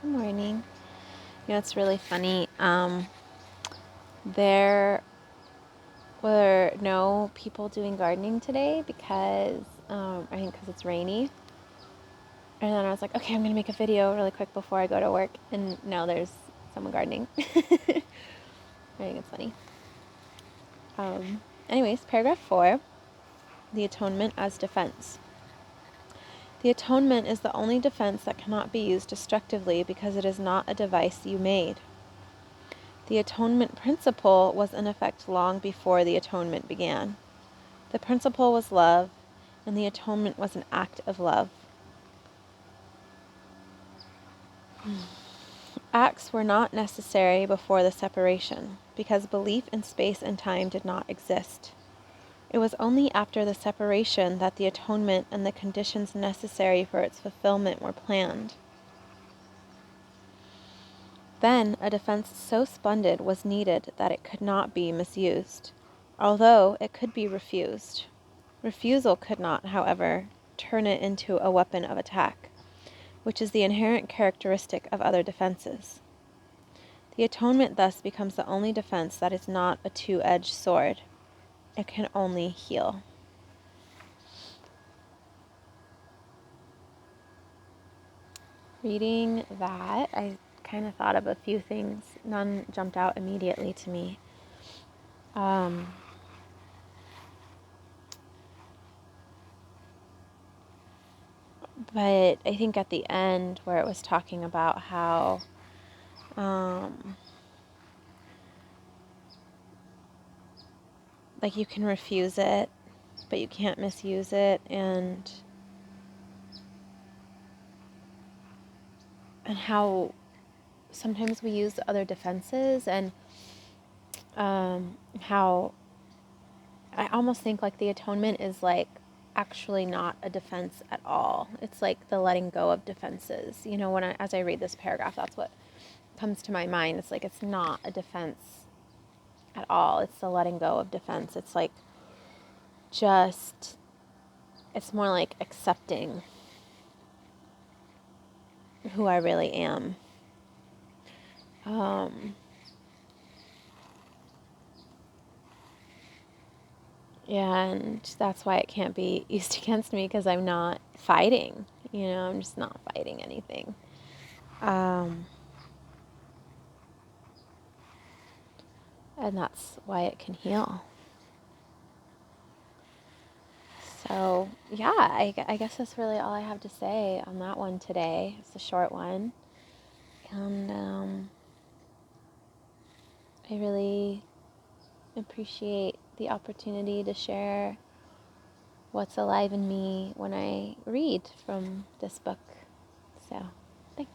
Good morning. It's really funny. There were no people doing gardening today because I think because it's rainy. And then I was like, okay, I'm gonna make a video really quick before I go to work. And now there's someone gardening. I think it's funny. Anyways, paragraph 4, the atonement as defense. The atonement is the only defense that cannot be used destructively because it is not a device you made. The atonement principle was in effect long before the atonement began. The principle was love, and the atonement was an act of love. Acts were not necessary before the separation, because belief in space and time did not exist. It was only after the separation that the atonement and the conditions necessary for its fulfillment were planned. Then a defense so splendid was needed that it could not be misused, although it could be refused. Refusal could not, however, turn it into a weapon of attack, which is the inherent characteristic of other defenses. The atonement thus becomes the only defense that is not a two-edged sword. It can only heal. Reading that, I kind of thought of a few things. None jumped out immediately to me. But I think at the end where it was talking about how like you can refuse it, but you can't misuse it, and how sometimes we use other defenses, and how I almost think like the atonement is like actually not a defense at all. It's like the letting go of defenses. As I read this paragraph, that's what comes to my mind. It's like it's not a defense at all. It's the letting go of defense. It's like it's more like accepting who I really am. And that's why it can't be used against me, because I'm not fighting. I'm just not fighting anything. And that's why it can heal. So, yeah, I guess that's really all I have to say on that one today. It's a short one. And I really appreciate the opportunity to share what's alive in me when I read from this book. So, thanks.